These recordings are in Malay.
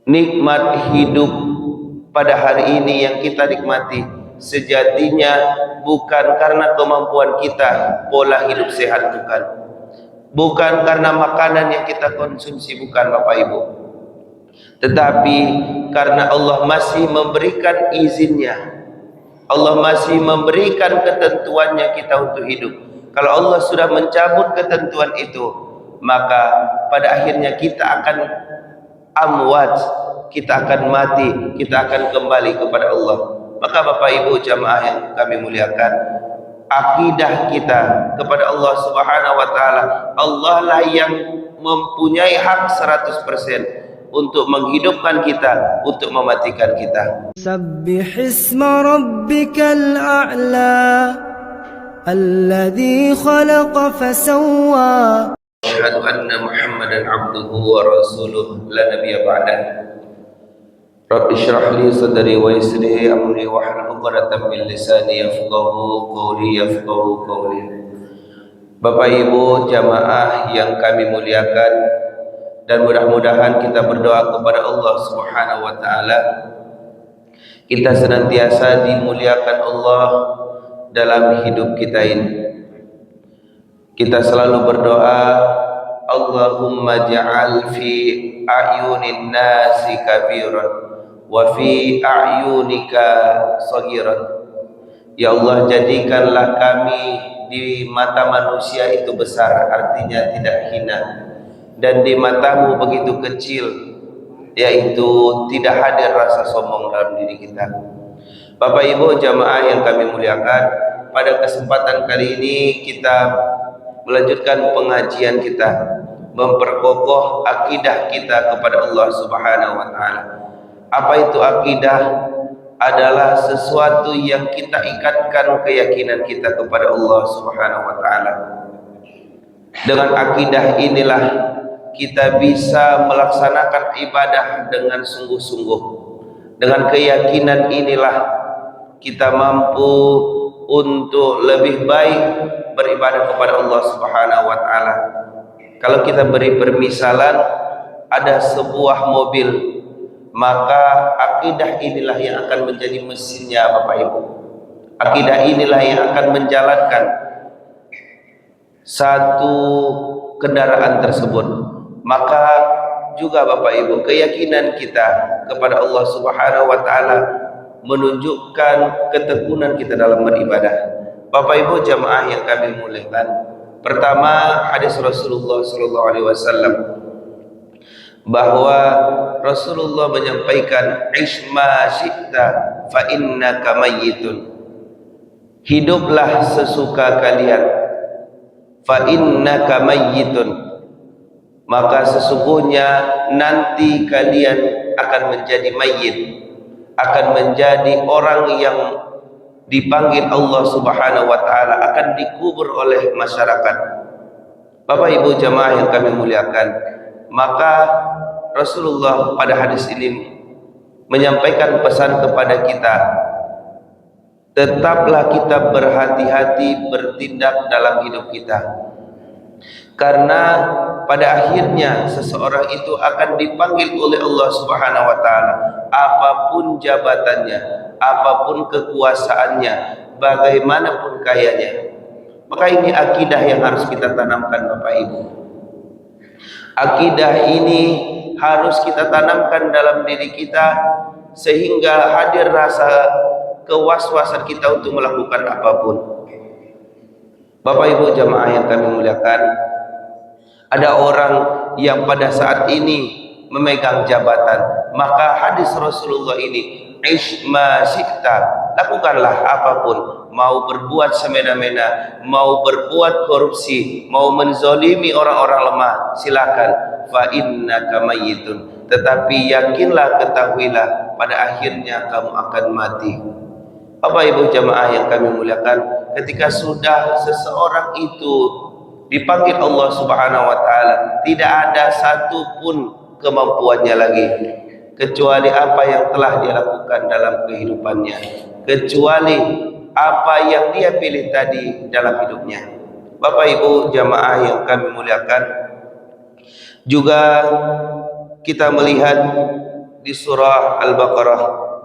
nikmat hidup pada hari ini yang kita nikmati sejatinya bukan karena kemampuan kita, pola hidup sehat bukan karena makanan yang kita konsumsi, bukan Bapak Ibu, tetapi karena Allah masih memberikan izinnya, Allah masih memberikan ketentuannya kita untuk hidup. Kalau Allah sudah mencabut ketentuan itu, maka pada akhirnya kita akan amwat, kita akan mati, kita akan kembali kepada Allah. Maka Bapak Ibu jamaah yang kami muliakan, akidah kita kepada Allah Subhanahu wa taala, Allah lah yang mempunyai hak 100% untuk menghidupkan kita, untuk mematikan kita. Sabbih isma rabbikal a'la alladhi khalaqa fasawwa. Asyhadu anna Muhammadan abduhu wa rasuluh la nabiyya ba'dah. Rabbi shrah li sadri wa yassir li amri wahlul 'uqdatam min lisani yafqahu qawli. Bapak Ibu jamaah yang kami muliakan, dan mudah-mudahan kita berdoa kepada Allah Subhanahu wa taala, kita senantiasa dimuliakan Allah dalam hidup kita ini. Kita selalu berdoa, Allahumma ja'al fi a'yunin nasi kabiran wa fi a'yunika saghiran. Ya Allah, jadikanlah kami di mata manusia itu besar, artinya tidak hina, dan di matamu begitu kecil, yaitu tidak hadir rasa sombong dalam diri kita. Bapak Ibu jamaah yang kami muliakan, pada kesempatan kali ini kita melanjutkan pengajian kita, memperkokoh akidah kita kepada Allah Subhanahu wa taala. Apa itu akidah? Adalah sesuatu yang kita ikatkan keyakinan kita kepada Allah Subhanahu wa taala. Dengan akidah inilah kita bisa melaksanakan ibadah dengan sungguh-sungguh. Dengan keyakinan inilah kita mampu untuk lebih baik beribadah kepada Allah Subhanahu wa taala. Kalau kita beri permisalan, ada sebuah mobil, maka akidah inilah yang akan menjadi mesinnya Bapak Ibu. Akidah inilah yang akan menjalankan satu kendaraan tersebut. Maka juga Bapak Ibu, keyakinan kita kepada Allah Subhanahu wa taala menunjukkan ketekunan kita dalam beribadah. Bapak Ibu jamaah yang kami muliakan, pertama hadis Rasulullah sallallahu alaihi wasallam bahwa Rasulullah menyampaikan, "Ishma syi'ta fa innaka mayyitun." Hiduplah sesuka kalian, fa innaka mayyitun, maka sesungguhnya nanti kalian akan menjadi mayyit, akan menjadi orang yang dipanggil Allah Subhanahu wa taala, akan dikubur oleh masyarakat. Bapak Ibu jamaah yang kami muliakan, maka Rasulullah pada hadis ini menyampaikan pesan kepada kita, tetaplah kita berhati-hati bertindak dalam hidup kita, karena pada akhirnya seseorang itu akan dipanggil oleh Allah Subhanahu wa taala, apapun jabatannya, apapun kekuasaannya, bagaimanapun kayanya. Maka ini akidah yang harus kita tanamkan Bapak Ibu. Akidah ini harus kita tanamkan dalam diri kita, sehingga hadir rasa kewaswasan kita untuk melakukan apapun. Bapak Ibu jamaah yang kami muliakan, ada orang yang pada saat ini memegang jabatan, maka hadis Rasulullah ini, "Ish ma syi'ta", lakukanlah apapun, mau berbuat semena-mena, mau berbuat korupsi, mau menzolimi orang-orang lemah, silakan. Fa innaka mayyitun, tetapi yakinlah, ketahuilah, pada akhirnya kamu akan mati. Bapak Ibu jamaah yang kami muliakan, ketika sudah seseorang itu dipanggil Allah Subhanahu wa taala, tidak ada satupun kemampuannya lagi kecuali apa yang telah dia lakukan dalam kehidupannya, kecuali apa yang dia pilih tadi dalam hidupnya. Bapak Ibu jamaah yang kami muliakan, juga kita melihat di surah Al-Baqarah,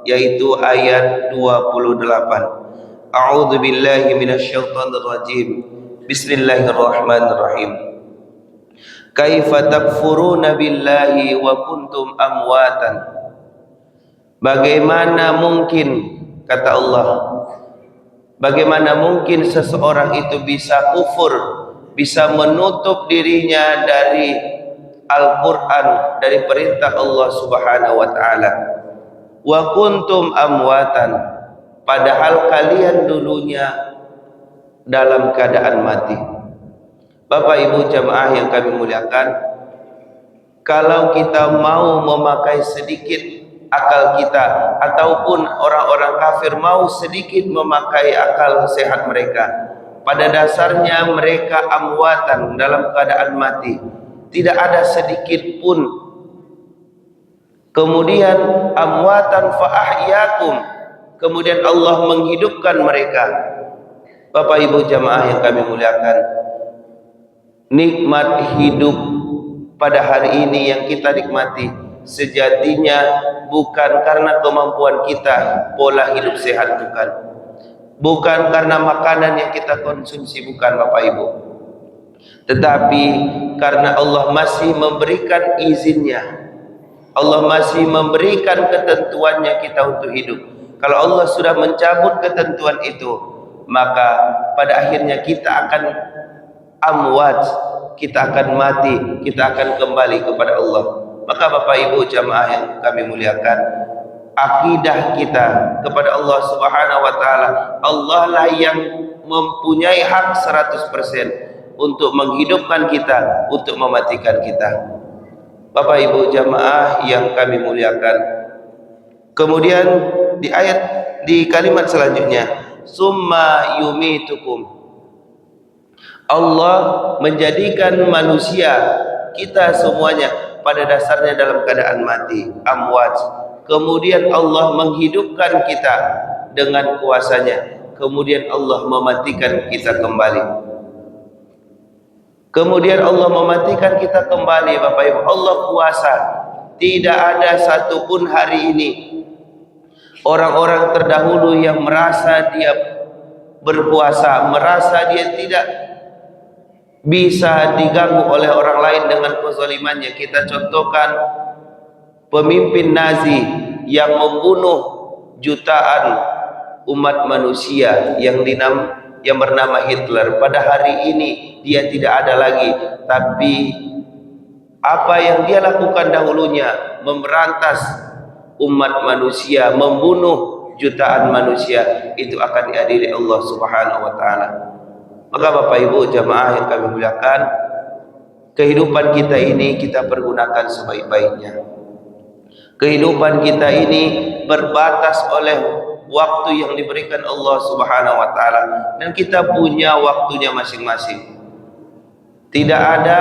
yaitu ayat 28. A'udzu billahi minasyaitonir rajim. Bismillahirrahmanirrahim. Kaifa takfuruna billahi wa kuntum amwatan. Bagaimana mungkin, kata Allah, bagaimana mungkin seseorang itu bisa kufur, bisa menutup dirinya dari Al-Quran, dari perintah Allah Subhanahu wa ta'ala. Wa kuntum amwatan, padahal kalian dulunya dalam keadaan mati. Bapak Ibu jamaah yang kami muliakan, kalau kita mau memakai sedikit akal kita, ataupun orang-orang kafir mau sedikit memakai akal sehat mereka, pada dasarnya mereka amwatan, dalam keadaan mati, tidak ada sedikit pun. Kemudian amwatan fa ahyakum, kemudian Allah menghidupkan mereka. Bapak Ibu jamaah yang kami muliakan, nikmat hidup pada hari ini yang kita nikmati sejatinya bukan karena kemampuan kita, pola hidup sehat bukan karena makanan yang kita konsumsi, bukan Bapak Ibu, tetapi karena Allah masih memberikan izinnya, Allah masih memberikan ketentuannya kita untuk hidup. Kalau Allah sudah mencabut ketentuan itu, maka pada akhirnya kita akan amwat, kita akan mati, kita akan kembali kepada Allah. Maka Bapak Ibu jamaah yang kami muliakan, akidah kita kepada Allah Subhanahu wa ta'ala, Allah lah yang mempunyai hak 100% untuk menghidupkan kita, untuk mematikan kita. Bapak Ibu jamaah yang kami muliakan, kemudian di kalimat selanjutnya, summa yumitukum, Allah menjadikan manusia, kita semuanya pada dasarnya dalam keadaan mati, amwat. Kemudian Allah menghidupkan kita dengan kuasanya. Kemudian Allah mematikan kita kembali. Kemudian Allah mematikan kita kembali, Bapak Ibu. Allah kuasa. Tidak ada satupun hari ini orang-orang terdahulu yang merasa dia berkuasa, merasa dia tidak bisa diganggu oleh orang lain dengan kezalimannya. Kita contohkan pemimpin Nazi yang membunuh jutaan umat manusia yang bernama Hitler. Pada hari ini dia tidak ada lagi, tapi apa yang dia lakukan dahulunya, memberantas umat manusia, membunuh jutaan manusia, itu akan diadili Allah Subhanahu wa ta'ala. Maka Bapak Ibu jamaah yang kami muliakan, kehidupan kita ini kita pergunakan sebaik-baiknya. Kehidupan kita ini berbatas oleh waktu yang diberikan Allah Subhanahu wa ta'ala, dan kita punya waktunya masing-masing. Tidak ada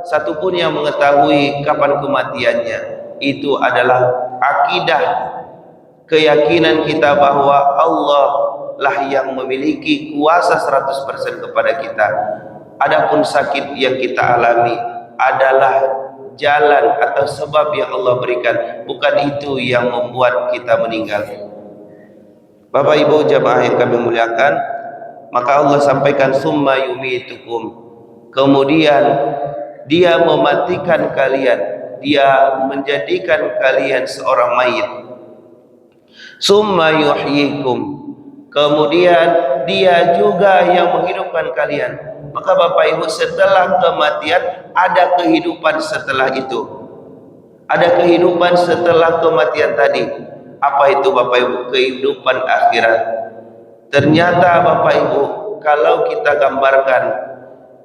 satupun yang mengetahui kapan kematiannya. Itu adalah akidah, keyakinan kita bahwa Allah lah yang memiliki kuasa 100% kepada kita. Adapun sakit yang kita alami adalah jalan atau sebab yang Allah berikan, bukan itu yang membuat kita meninggal. Bapak Ibu jamaah yang kami muliakan, maka Allah sampaikan summa yumitukum, kemudian dia mematikan kalian, dia menjadikan kalian seorang mayit. Summa yuhyikum, kemudian dia juga yang menghidupkan kalian. Maka Bapak Ibu, setelah kematian ada kehidupan setelah itu. Ada kehidupan setelah kematian tadi. Apa itu Bapak Ibu? Kehidupan akhirat. Ternyata Bapak Ibu, kalau kita gambarkan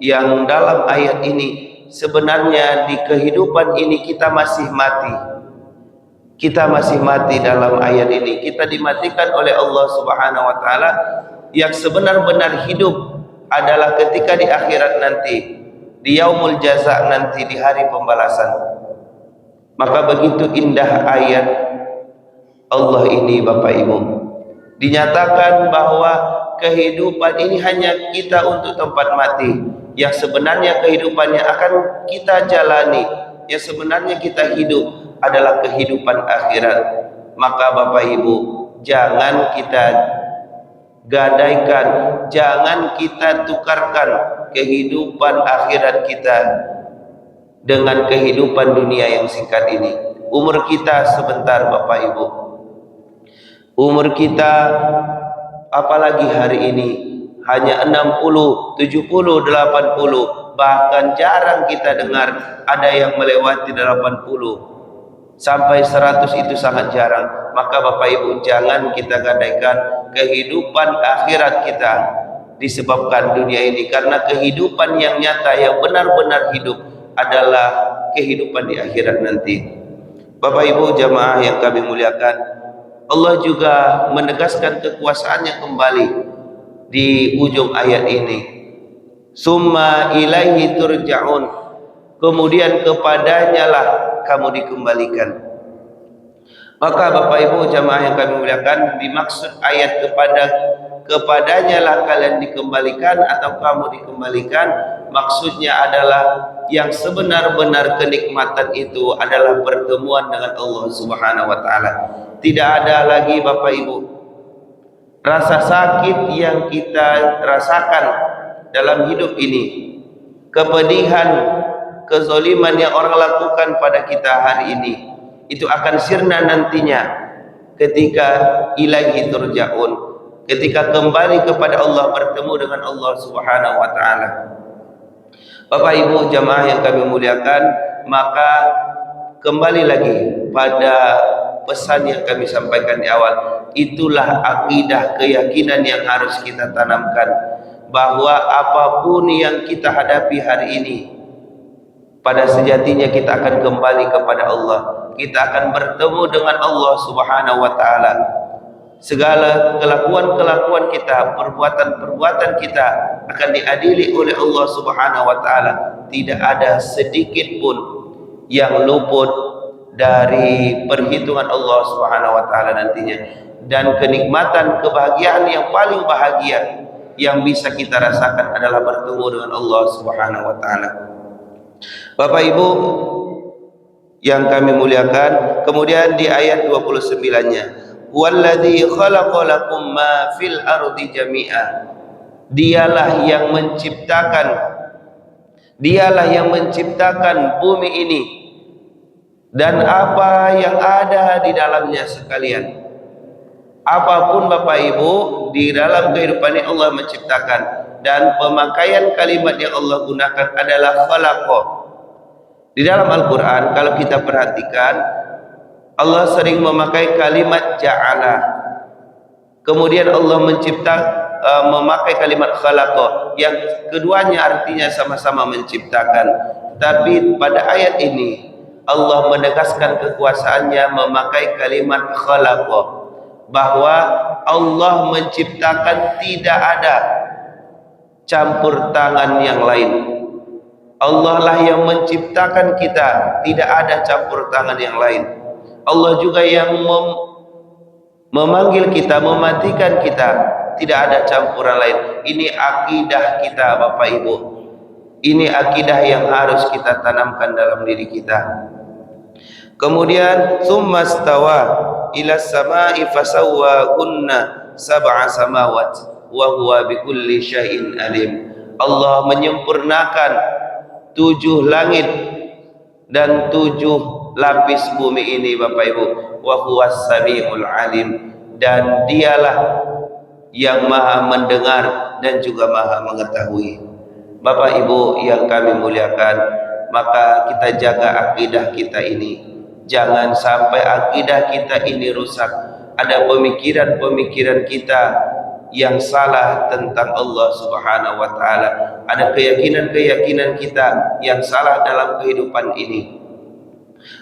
yang dalam ayat ini, sebenarnya di kehidupan ini kita masih mati. Kita masih mati dalam ayat ini. Kita dimatikan oleh Allah Subhanahu wa ta'ala. Yang sebenar-benar hidup adalah ketika di akhirat nanti, di yaumul jaza nanti, di hari pembalasan. Maka begitu indah ayat Allah ini Bapak Ibu. Dinyatakan bahwa kehidupan ini hanya kita untuk tempat mati. Yang sebenarnya kehidupannya akan kita jalani, yang sebenarnya kita hidup adalah kehidupan akhirat. Maka Bapak Ibu, jangan kita gadaikan, jangan kita tukarkan kehidupan akhirat kita dengan kehidupan dunia yang singkat ini. Umur kita sebentar Bapak Ibu. Umur kita apalagi hari ini hanya 60, 70, 80, bahkan jarang kita dengar ada yang melewati 80 sampai 100, itu sangat jarang. Maka Bapak Ibu, jangan kita gadaikan kehidupan akhirat kita disebabkan dunia ini, karena kehidupan yang nyata, yang benar-benar hidup adalah kehidupan di akhirat nanti. Bapak Ibu jamaah yang kami muliakan, Allah juga menegaskan kekuasaannya kembali di ujung ayat ini. Summa ilaihi turja'un, kemudian kepadanya lah kamu dikembalikan. Maka Bapak Ibu jamaah yang kami muliakan, dimaksud ayat kepadanya lah kalian dikembalikan atau kamu dikembalikan, maksudnya adalah yang sebenar-benar kenikmatan itu adalah pertemuan dengan Allah Subhanahu wa taala. Tidak ada lagi Bapak Ibu rasa sakit yang kita rasakan dalam hidup ini, kepedihan, kezaliman yang orang lakukan pada kita hari ini, itu akan sirna nantinya ketika ilaihi turja'un, ketika kembali kepada Allah, bertemu dengan Allah Subhanahu wa taala. Bapak Ibu jamaah yang kami muliakan, maka kembali lagi pada pesan yang kami sampaikan di awal. Itulah akidah, keyakinan yang harus kita tanamkan, bahwa apapun yang kita hadapi hari ini, pada sejatinya kita akan kembali kepada Allah. Kita akan bertemu dengan Allah Subhanahu wa taala. Segala kelakuan-kelakuan kita, perbuatan-perbuatan kita akan diadili oleh Allah Subhanahu wa taala. Tidak ada sedikit pun yang luput dari perhitungan Allah Subhanahu wa taala nantinya. Dan kenikmatan, kebahagiaan yang paling bahagia yang bisa kita rasakan adalah bertemu dengan Allah Subhanahu wa taala. Bapak Ibu yang kami muliakan, kemudian di ayat 29-nya, walladzi khalaqalakum ma fil ardi jami'a, dialah yang menciptakan bumi ini dan apa yang ada di dalamnya sekalian. Apapun Bapak Ibu di dalam kehidupan ini Allah menciptakan, dan pemakaian kalimat yang Allah gunakan adalah khalaqa. Di dalam Al-Quran kalau kita perhatikan, Allah sering memakai kalimat ja'ala, kemudian Allah memakai kalimat khalaqa, yang keduanya artinya sama-sama menciptakan. Tapi pada ayat ini Allah menegaskan kekuasaannya memakai kalimat khalaqa, bahwa Allah menciptakan, tidak ada campur tangan yang lain. Allah lah yang menciptakan kita, tidak ada campur tangan yang lain. Allah juga yang memanggil kita, mematikan kita, tidak ada campuran lain. Ini akidah kita Bapak Ibu. Ini akidah yang harus kita tanamkan dalam diri kita. Kemudian summa stawa ila samai fasawwahunna sab'a samawat wa huwa bikulli syai'in alim. Allah menyempurnakan 7 langit dan 7 lapis bumi ini Bapak Ibu, wa huwas samiul alim, dan dialah yang maha mendengar dan juga maha mengetahui. Bapak Ibu yang kami muliakan, maka kita jaga akidah kita ini. Jangan sampai akidah kita ini rusak. Ada pemikiran-pemikiran kita yang salah tentang Allah Subhanahu wa taala. Ada keyakinan-keyakinan kita yang salah dalam kehidupan ini.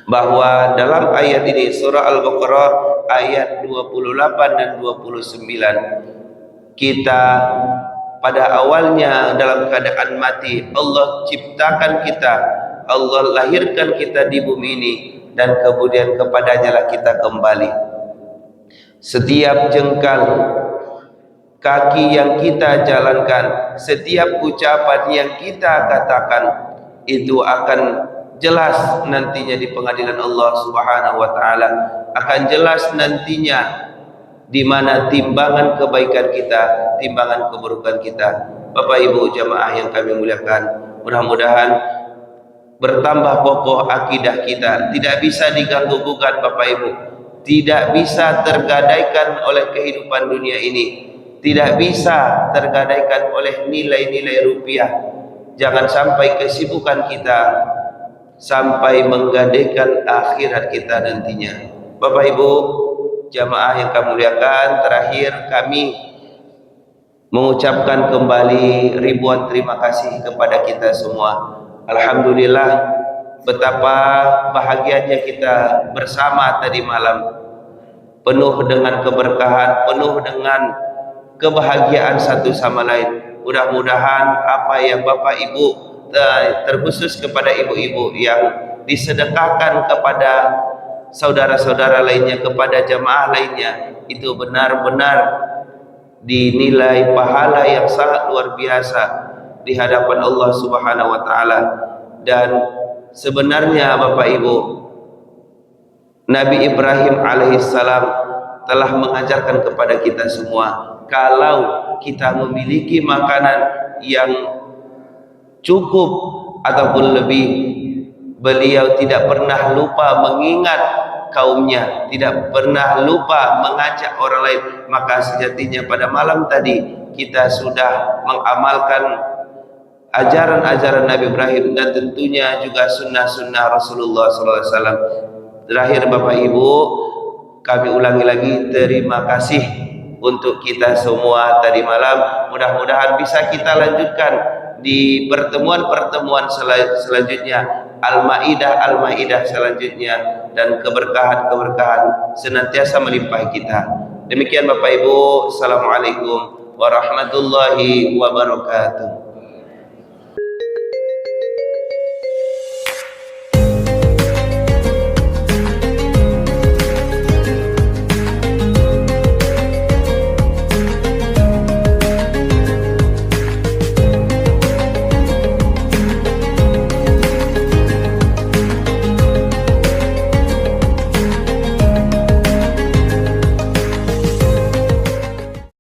Bahwa dalam ayat ini, surah Al-Baqarah ayat 28 dan 29, kita pada awalnya dalam keadaan mati. Allah ciptakan kita, Allah lahirkan kita di bumi ini, dan kemudian kepadanya lah kita kembali. Setiap jengkal kaki yang kita jalankan, setiap ucapan yang kita katakan, itu akan jelas nantinya di pengadilan Allah Subhanahu wa taala, akan jelas nantinya di mana timbangan kebaikan kita, timbangan keburukan kita. Bapak Ibu jamaah yang kami muliakan, mudah-mudahan bertambah kokoh akidah kita, tidak bisa diganggu gugat Bapak Ibu, tidak bisa tergadaikan oleh kehidupan dunia ini, tidak bisa tergadaikan oleh nilai-nilai rupiah. Jangan sampai kesibukan kita sampai menggadaikan akhirat kita nantinya. Bapak Ibu jamaah yang kami muliakan, terakhir kami mengucapkan kembali ribuan terima kasih kepada kita semua. Alhamdulillah, betapa bahagianya kita bersama tadi malam, penuh dengan keberkahan, penuh dengan kebahagiaan satu sama lain. Mudah-mudahan apa yang Bapak Ibu, terkhusus kepada ibu-ibu yang disedekahkan kepada saudara-saudara lainnya, kepada jamaah lainnya, itu benar-benar dinilai pahala yang sangat luar biasa di hadapan Allah Subhanahu wa taala. Dan sebenarnya Bapak Ibu, Nabi Ibrahim alaihissalam telah mengajarkan kepada kita semua, kalau kita memiliki makanan yang cukup ataupun lebih, beliau tidak pernah lupa mengingat kaumnya, tidak pernah lupa mengajak orang lain. Maka sejatinya pada malam tadi kita sudah mengamalkan ajaran-ajaran Nabi Ibrahim dan tentunya juga sunnah-sunnah Rasulullah SAW. Terakhir Bapak Ibu, kami ulangi lagi terima kasih untuk kita semua tadi malam. Mudah-mudahan bisa kita lanjutkan di pertemuan-pertemuan selanjutnya, Al-Maidah selanjutnya, dan keberkahan-keberkahan senantiasa melimpahi kita. Demikian Bapak Ibu, Assalamualaikum warahmatullahi wabarakatuh.